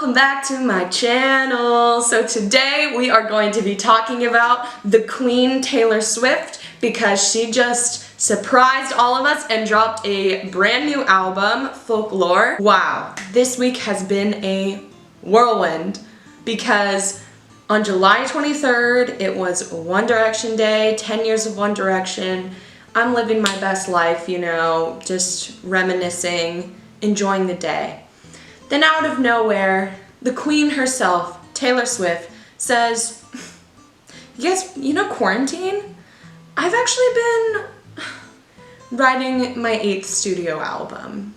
welcome back to my channel. So today we are going to be talking about the Queen Taylor Swift because she just surprised all of us and dropped a brand new album, Folklore. Wow, this week has been a whirlwind because on July 23rd, it was One Direction Day, 10 years of One Direction. I'm living my best life, you know, just reminiscing, enjoying the day. Then out of nowhere, the queen herself, Taylor Swift, says, yes, you know quarantine? I've actually been writing my 8th studio album.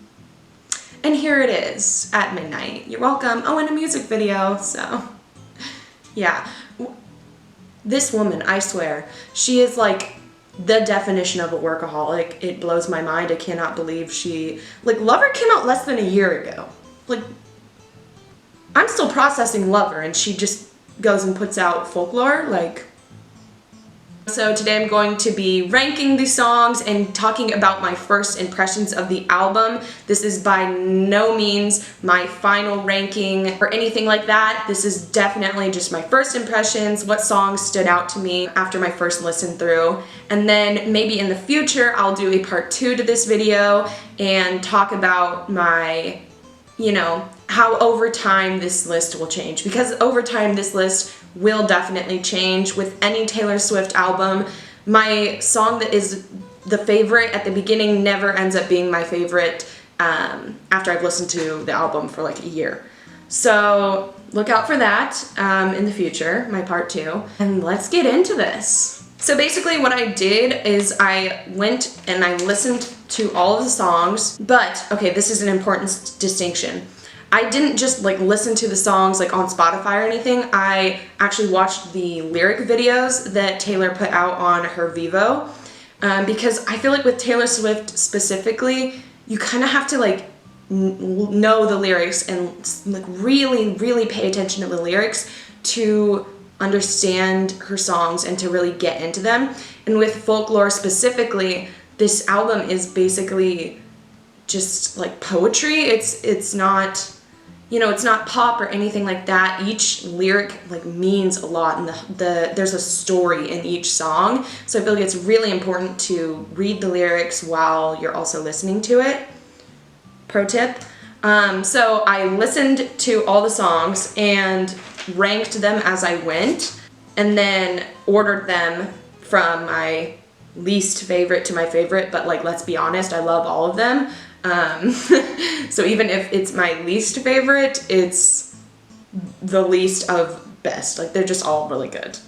And here it is at midnight. You're welcome. Oh, and a music video, so yeah. This woman, I swear, she is like the definition of a workaholic. It blows my mind. I cannot believe Lover came out less than a year ago. Like, I'm still processing Lover and she just goes and puts out Folklore, like. So today I'm going to be ranking the songs and talking about my first impressions of the album. This is by no means my final ranking or anything like that. This is definitely just my first impressions, what songs stood out to me after my first listen through. And then maybe in the future I'll do a part 2 to this video and talk about my, you know, how over time this list will change, because over time this list will definitely change with any Taylor Swift album. My song that is the favorite at the beginning never ends up being my favorite after I've listened to the album for like a year. So look out for that in the future, my part 2. And let's get into this. So basically what I did is I went and I listened to all of the songs, but okay, this is an important distinction. I didn't just like listen to the songs like on Spotify or anything. I actually watched the lyric videos that Taylor put out on her Vivo because I feel like with Taylor Swift specifically, you kind of have to like know the lyrics and like really pay attention to the lyrics to understand her songs and to really get into them. And with Folklore specifically, this album is basically just like poetry. It's not, you know, it's not pop or anything like that. Each lyric like means a lot, and there's a story in each song. So I feel like it's really important to read the lyrics while you're also listening to it. Pro tip. So I listened to all the songs and ranked them as I went, and then ordered them from my least favorite to my favorite, but like, let's be honest, I love all of them. So even if it's my least favorite, it's the least of best. Like, they're just all really good.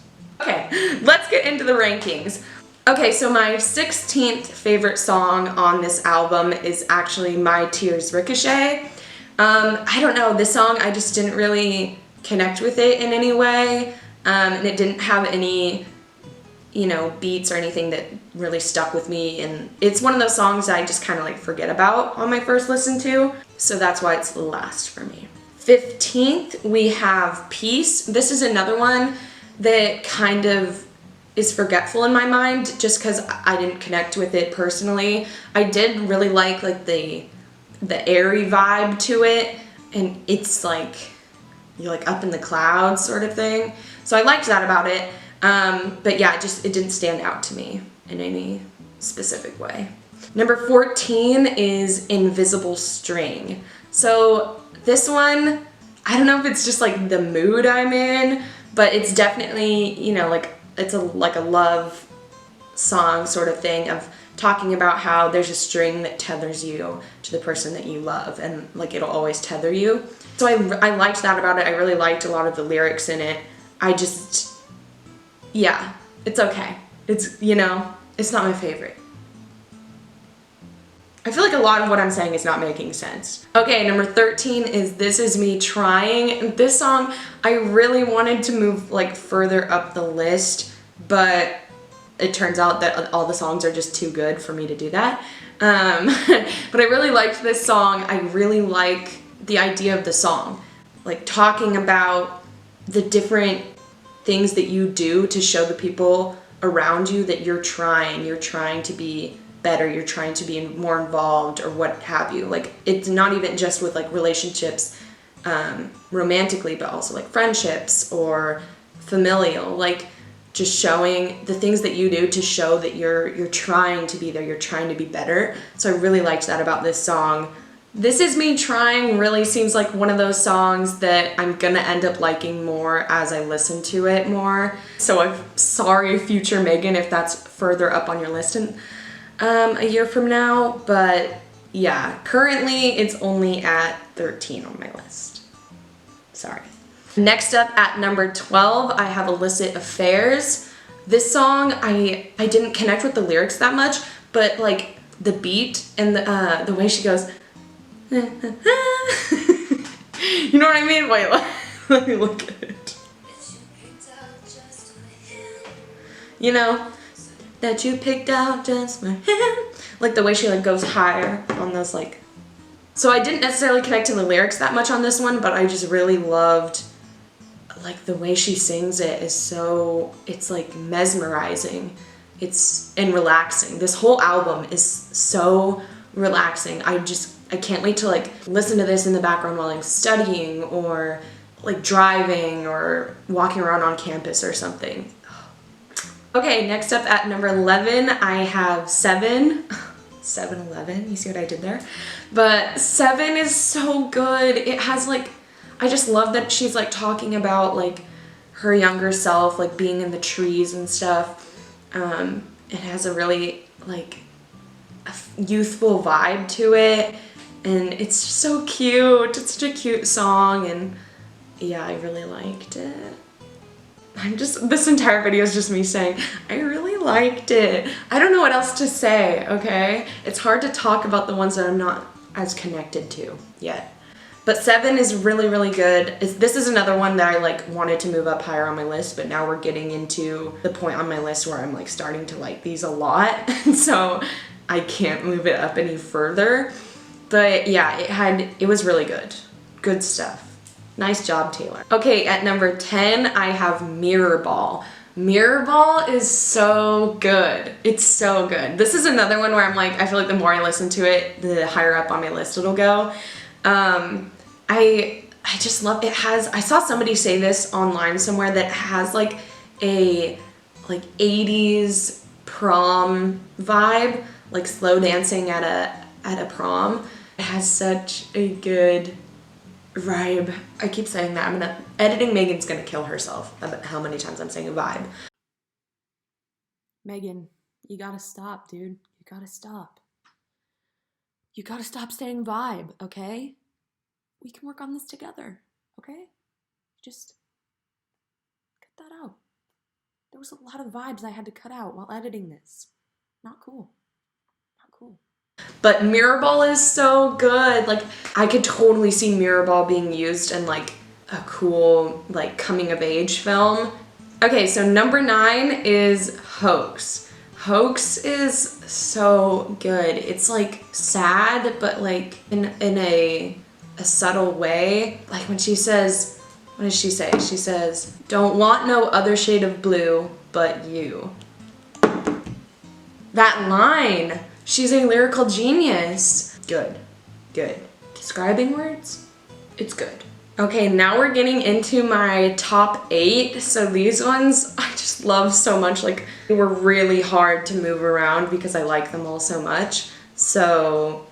Okay, let's get into the rankings. Okay, so my 16th favorite song on this album is actually My Tears Ricochet. I don't know, this song, I just didn't really connect with it in any way, and it didn't have any, you know, beats or anything that really stuck with me, and it's one of those songs that I just kind of like forget about on my first listen to, so that's why it's last for me. 15th, we have Peace. This is another one that kind of is forgetful in my mind just because I didn't connect with it personally. I did really like the airy vibe to it, and it's like you're like up in the clouds sort of thing, so I liked that about it. But yeah, it didn't stand out to me in any specific way. Number 14 is Invisible String. So this one, I don't know if it's just like the mood I'm in, but it's definitely, you know, like it's like a love song sort of thing of talking about how there's a string that tethers you to the person that you love, and like it'll always tether you. So I liked that about it. I really liked a lot of the lyrics in it. Yeah, it's okay. It's, you know, it's not my favorite. I feel like a lot of what I'm saying is not making sense. Okay, number 13 is This Is Me Trying. This song, I really wanted to move like further up the list, but it turns out that all the songs are just too good for me to do that. But I really liked this song. I really like the idea of the song, like talking about the different things that you do to show the people around you that you're trying to be better, you're trying to be more involved or what have you. Like, it's not even just with like relationships romantically, but also like friendships or familial, like just showing the things that you do to show that you're trying to be there, you're trying to be better. So I really liked that about this song. This Is Me Trying really seems like one of those songs that I'm gonna end up liking more as I listen to it more. So I'm sorry, future Megan, if that's further up on your list in a year from now, but yeah, currently it's only at 13 on my list. Sorry. Next up at number 12, I have Illicit Affairs. This song, I didn't connect with the lyrics that much, but like the beat and the way she goes, you know what I mean? Wait, let me look at it. You know, that you picked out just for him. Like the way she like goes higher on those like. So I didn't necessarily connect to the lyrics that much on this one, but I just really loved like the way she sings it is so, it's like mesmerizing. And relaxing. This whole album is so relaxing. I can't wait to like listen to this in the background while I'm studying or like driving or walking around on campus or something. Okay, next up at number 11, I have 7. 7-Eleven, you see what I did there? But 7 is so good. It has like, I just love that she's like talking about like her younger self, like being in the trees and stuff. It has a really like a youthful vibe to it. And it's just so cute. It's such a cute song, and yeah, I really liked it. This entire video is just me saying, I really liked it. I don't know what else to say, okay? It's hard to talk about the ones that I'm not as connected to yet. But 7 is really, really good. This is another one that I like wanted to move up higher on my list, but now we're getting into the point on my list where I'm like starting to like these a lot. And so I can't move it up any further. But yeah, it was really good. Good stuff. Nice job, Taylor. Okay, at number 10, I have Mirrorball. Mirrorball is so good. It's so good. This is another one where I'm like, I feel like the more I listen to it, the higher up on my list it'll go. I just love it. I saw somebody say this online somewhere that has like a like 80s prom vibe, like slow dancing at a prom. It has such a good vibe. I keep saying that. Editing Megan's gonna kill herself about how many times I'm saying a vibe. Megan, you gotta stop, dude. You gotta stop. You gotta stop saying vibe, okay? We can work on this together, okay? Just cut that out. There was a lot of vibes I had to cut out while editing this. Not cool. Not cool. But Mirrorball is so good. Like, I could totally see Mirrorball being used in like a cool like coming of age film. Okay, so number 9 is Hoax. Hoax is so good. It's like sad, but like in a subtle way. Like when she says, what does she say? She says, "Don't want no other shade of blue but you." That line, she's a lyrical genius. Good, good. Describing words, it's good. Okay, now we're getting into my top 8. So these ones I just love so much. Like, they were really hard to move around because I like them all so much. So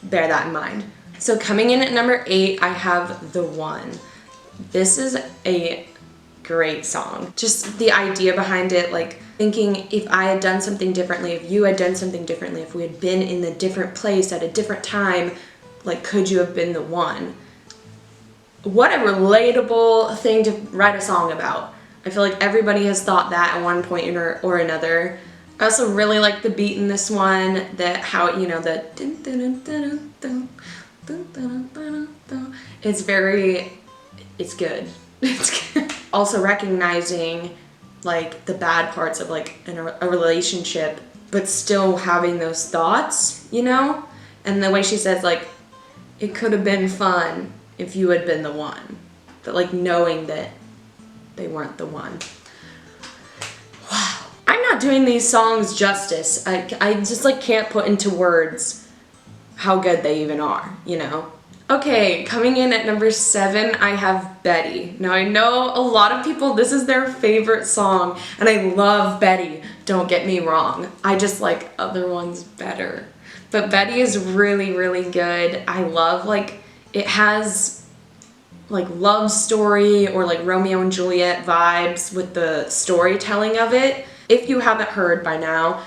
bear that in mind. So coming in at number 8, I have The One. This is a great song. Just the idea behind it, like thinking if I had done something differently, if you had done something differently, if we had been in a different place at a different time, like could you have been the one? What a relatable thing to write a song about. I feel like everybody has thought that at one point or another. I also really like the beat in this one, that how, you know, the it's very, it's good. It's good. Also recognizing like the bad parts of like a relationship, but still having those thoughts, you know? And the way she says like, it could have been fun if you had been the one. But like knowing that they weren't the one. Wow. I'm not doing these songs justice. I just like can't put into words how good they even are, you know? Okay, coming in at number 7, I have Betty. Now I know a lot of people, this is their favorite song, and I love Betty, don't get me wrong. I just like other ones better. But Betty is really, really good. I love, like, it has like love story or like Romeo and Juliet vibes with the storytelling of it. If you haven't heard by now,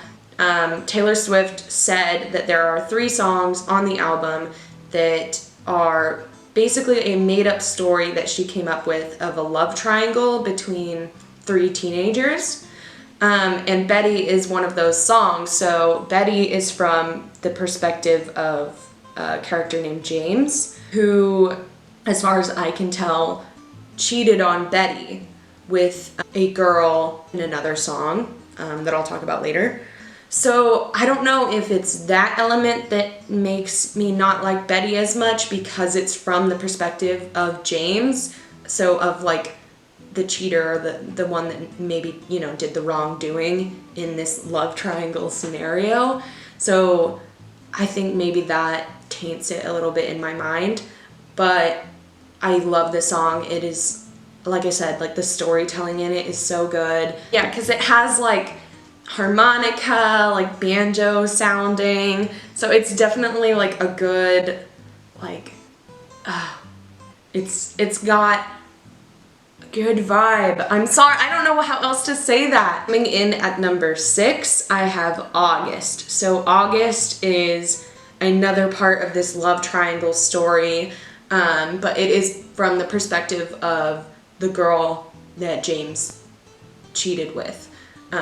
Taylor Swift said that there are 3 songs on the album that are basically a made-up story that she came up with of a love triangle between 3 teenagers. And Betty is one of those songs. So Betty is from the perspective of a character named James, who, as far as I can tell, cheated on Betty with a girl in another song that I'll talk about later. So I don't know if it's that element that makes me not like Betty as much because it's from the perspective of James. So of like the cheater, the one that maybe, you know, did the wrongdoing in this love triangle scenario. So I think maybe that taints it a little bit in my mind. But I love this song. It is, like I said, like the storytelling in it is so good. Yeah, because it has like harmonica, like banjo sounding. So it's definitely like a good, like, it's got a good vibe. I'm sorry, I don't know how else to say that. Coming in at number 6, I have August. So August is another part of this love triangle story, but it is from the perspective of the girl that James cheated with.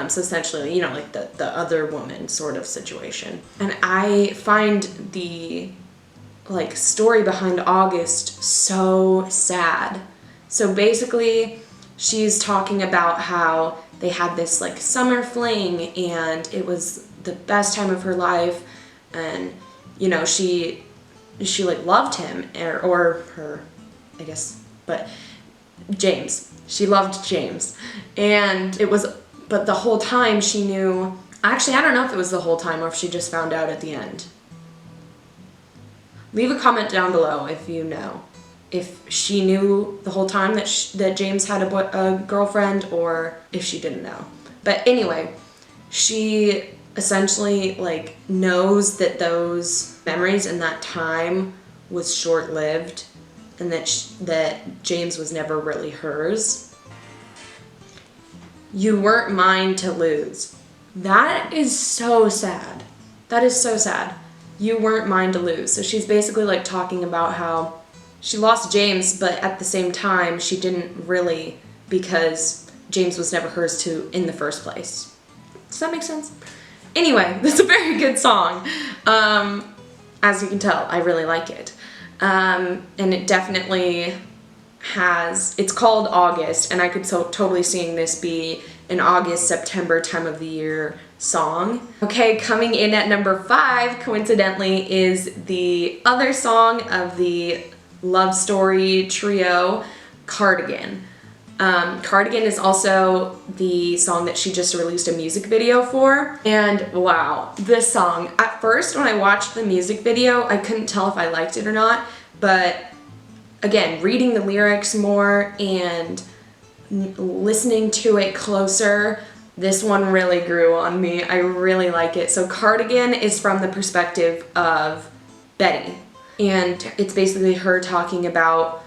So essentially, you know, like the other woman sort of situation. And I find the like story behind August so sad. So basically, she's talking about how they had this like summer fling and it was the best time of her life, and you know, she like loved him or her, I guess, but James. She loved James. And it was, but the whole time she knew, actually I don't know if it was the whole time or if she just found out at the end. Leave a comment down below if you know. If she knew the whole time that James had a girlfriend or if she didn't know. But anyway, she essentially like knows that those memories in that time was short-lived and that James was never really hers. You weren't mine to lose. That is so sad. That is so sad. You weren't mine to lose. So she's basically like talking about how she lost James, but at the same time, she didn't really, because James was never hers to in the first place. Does that make sense? Anyway, that's a very good song. As you can tell, I really like it. And it definitely has, it's called August, and I could totally seeing this be an August, September time of the year song. Okay, coming in at number 5, coincidentally, is the other song of the love story trio, Cardigan. Cardigan is also the song that she just released a music video for, and wow, this song. At first, when I watched the music video, I couldn't tell if I liked it or not, but again, reading the lyrics more and listening to it closer, this one really grew on me. I really like it. So Cardigan is from the perspective of Betty, and it's basically her talking about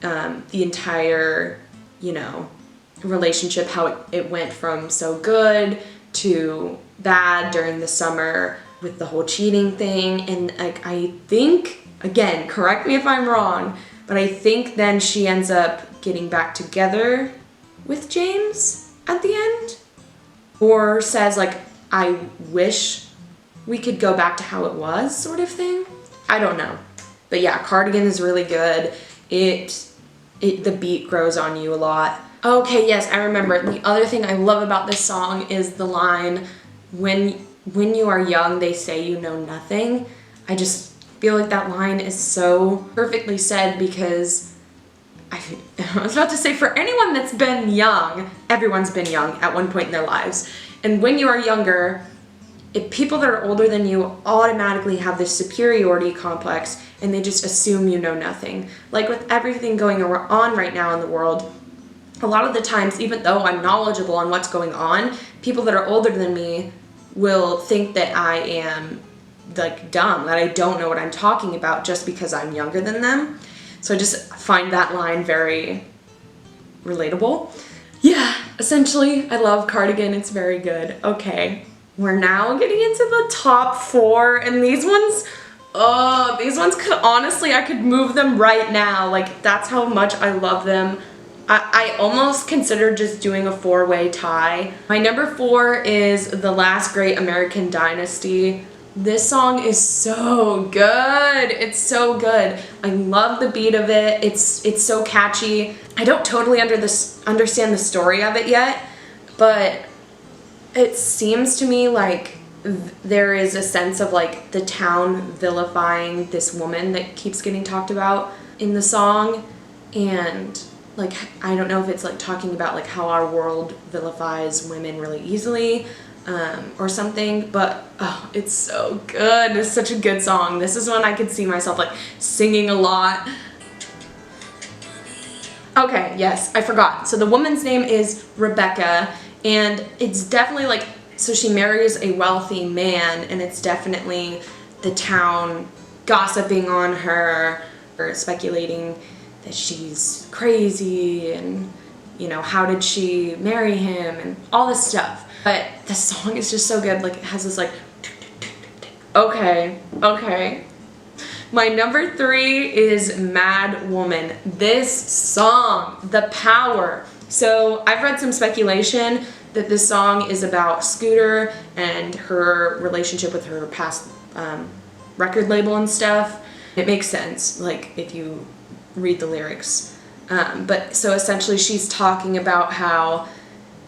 the entire, you know, relationship, how it went from so good to bad during the summer with the whole cheating thing. And like, I think, again, correct me if I'm wrong, but I think then she ends up getting back together with James at the end, or says like, I wish we could go back to how it was, sort of thing. I don't know. But yeah, Cardigan is really good. The beat grows on you a lot. Okay, yes, I remember. The other thing I love about this song is the line, when you are young, they say you know nothing. I just feel like that line is so perfectly said, because I was about to say, for anyone that's been young, everyone's been young at one point in their lives. And when you are younger, if people that are older than you automatically have this superiority complex and they just assume you know nothing. Like with everything going on right now in the world, a lot of the times, even though I'm knowledgeable on what's going on, people that are older than me will think that I am like dumb, that I don't know what I'm talking about just because I'm younger than them. So I just find that line very relatable. Yeah, essentially, I love Cardigan. It's very good. Okay, we're now getting into the top 4, and these ones could honestly, I could move them right now. Like, that's how much I love them. I almost considered just doing a 4-way tie. My number 4 is The Last Great American Dynasty. This song is so good. It's so good. I love the beat of it. It's so catchy. I don't totally understand the story of it yet, but it seems to me like there is a sense of like the town vilifying this woman that keeps getting talked about in the song, and like, I don't know if it's like talking about like how our world vilifies women really easily, or something, but oh, it's so good. It's such a good song. This is one I could see myself like singing a lot. Okay, yes, I forgot. So the woman's name is Rebecca, and it's definitely like, so she marries a wealthy man, and it's definitely the town gossiping on her, or speculating that she's crazy, and you know, how did she marry him, and all this stuff. But the song is just so good. Like, it has this like, okay. My number 3 is Mad Woman. This song, the power. So I've read some speculation that this song is about Scooter and her relationship with her past record label and stuff. It makes sense, like, if you read the lyrics. But so essentially she's talking about how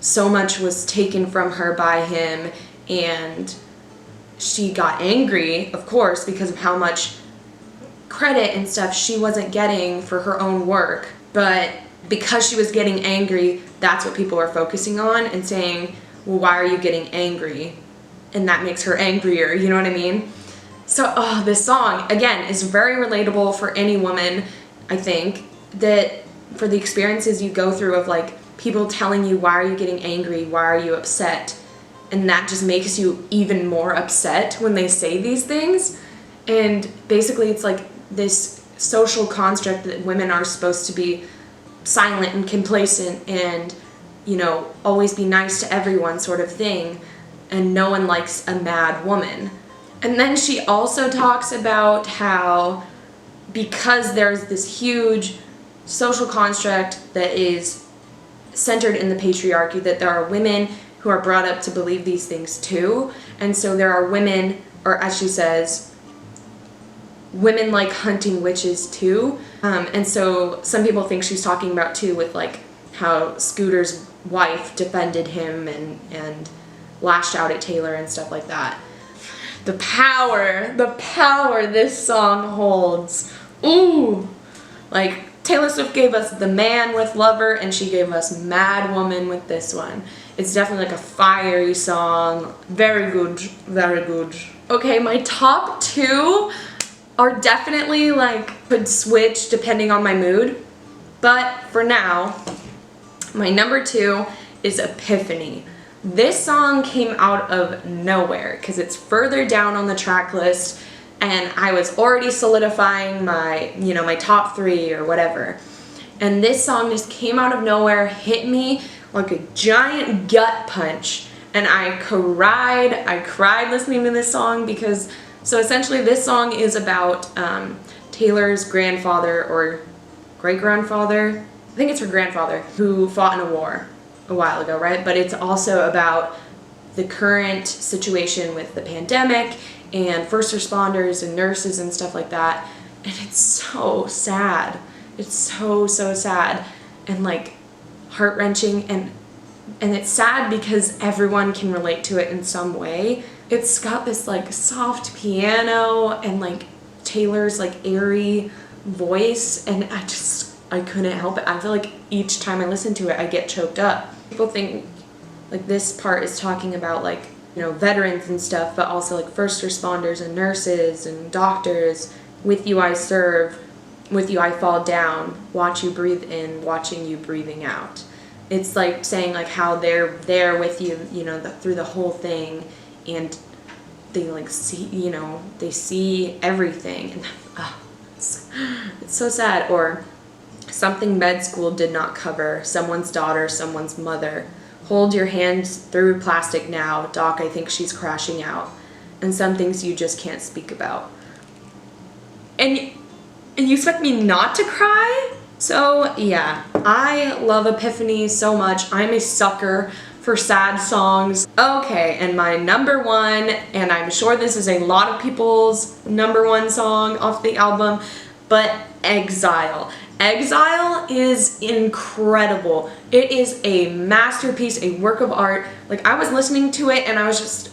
so much was taken from her by him, and she got angry, of course, because of how much credit and stuff she wasn't getting for her own work. But because she was getting angry, that's what people are focusing on and saying, well, why are you getting angry? And that makes her angrier, you know what I mean? So, oh, this song, again, is very relatable for any woman, I think, that for the experiences you go through of like people telling you, why are you getting angry? Why are you upset? And that just makes you even more upset when they say these things. And basically it's like this social construct that women are supposed to be silent and complacent and, you know, always be nice to everyone sort of thing. And no one likes a mad woman. And then she also talks about how because there's this huge social construct that is centered in the patriarchy, that there are women who are brought up to believe these things too. And so there are women, or as she says, women like hunting witches too. And so some people think she's talking about too with like how Scooter's wife defended him and lashed out at Taylor and stuff like that. The power this song holds. Ooh! Like, Taylor Swift gave us The Man with Lover, and she gave us Mad Woman with this one. It's definitely like a fiery song. Very good, very good. Okay, my top 2 are definitely like, could switch depending on my mood. But for now, my number 2 is Epiphany. This song came out of nowhere because it's further down on the track list, and I was already solidifying my, you know, my top 3 or whatever. And this song just came out of nowhere, hit me like a giant gut punch, and I cried listening to this song because, so essentially this song is about Taylor's grandfather or great-grandfather, I think it's her grandfather, who fought in a war a while ago, right? But it's also about the current situation with the pandemic and first responders and nurses and stuff like that. And it's so sad. It's so sad and like heart-wrenching, and it's sad because everyone can relate to it in some way. It's got this like soft piano and like Taylor's like airy voice, and I couldn't help it. I feel like each time I listen to it I get choked up. People think like this part is talking about like veterans and stuff, but also like first responders and nurses and doctors. With you I serve, with you I fall down, watch you breathe in, watching you breathing out. It's like saying like how they're there with you, through the whole thing, and they like see, they see everything, and it's so sad. Or something med school did not cover, someone's daughter, someone's mother. Hold your hands through plastic now, doc, I think she's crashing out. And some things you just can't speak about. And you expect me not to cry? So yeah, I love Epiphany so much. I'm a sucker for sad songs. Okay, and my number one, and I'm sure this is a lot of people's number one song off the album, but Exile. Exile is incredible. It is a masterpiece, a work of art. Like, I was listening to it and I was just,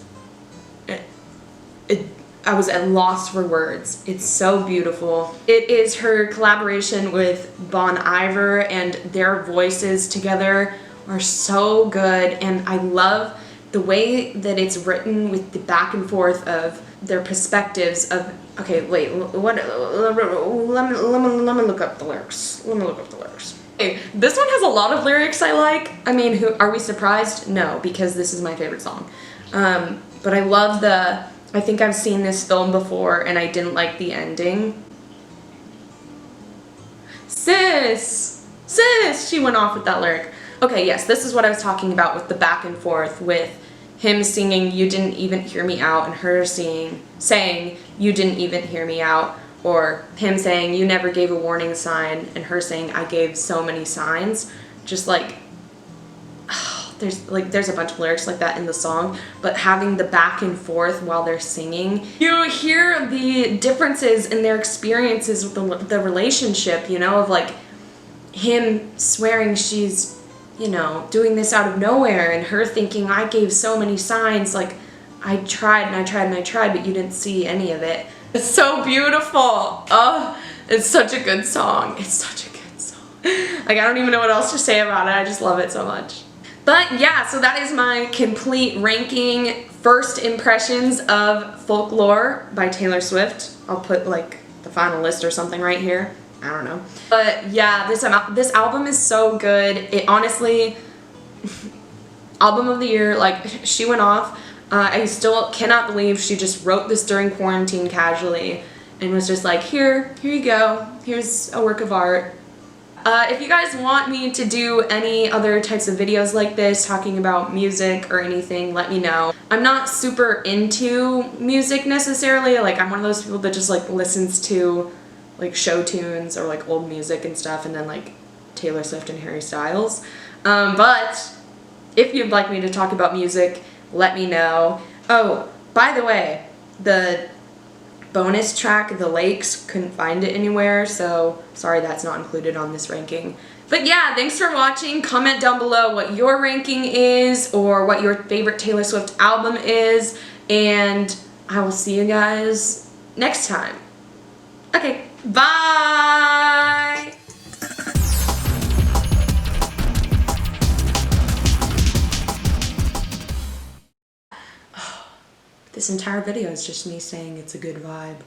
I was at loss for words. It's so beautiful. It is her collaboration with Bon Iver, and their voices together are so good, and I love the way that it's written with the back and forth of their perspectives of, okay, wait, what, let me look up the lyrics. Okay, this one has a lot of lyrics I like. I mean, are we surprised? No, because this is my favorite song. But I love I think I've seen this film before and I didn't like the ending. Sis, she went off with that lyric. Okay, yes, this is what I was talking about with the back and forth, with him singing "You Didn't Even Hear Me Out" and her saying "You Didn't Even Hear Me Out," or him saying "You never gave a warning sign" and her saying "I gave so many signs." Just like, there's a bunch of lyrics like that in the song, but having the back and forth while they're singing, you hear the differences in their experiences with the relationship, of like him swearing she's doing this out of nowhere, and her thinking, I gave so many signs, like I tried and I tried and I tried, but you didn't see any of it. It's so beautiful. Oh, it's such a good song. It's such a good song. Like, I don't even know what else to say about it. I just love it so much. But yeah, so that is my complete ranking, first impressions of Folklore by Taylor Swift. I'll put like the final list or something right here. I don't know. But yeah, this album is so good. It honestly, album of the year, like, she went off. I still cannot believe she just wrote this during quarantine casually and was just like, here you go. Here's a work of art. If you guys want me to do any other types of videos like this, talking about music or anything, let me know. I'm not super into music necessarily. Like, I'm one of those people that just like listens to like show tunes or like old music and stuff, and then like Taylor Swift and Harry Styles. But if you'd like me to talk about music, let me know. Oh, by the way, the bonus track, The Lakes, couldn't find it anywhere, so sorry that's not included on this ranking. But yeah, thanks for watching. Comment down below what your ranking is or what your favorite Taylor Swift album is, and I will see you guys next time. Okay, bye! This entire video is just me saying it's a good vibe.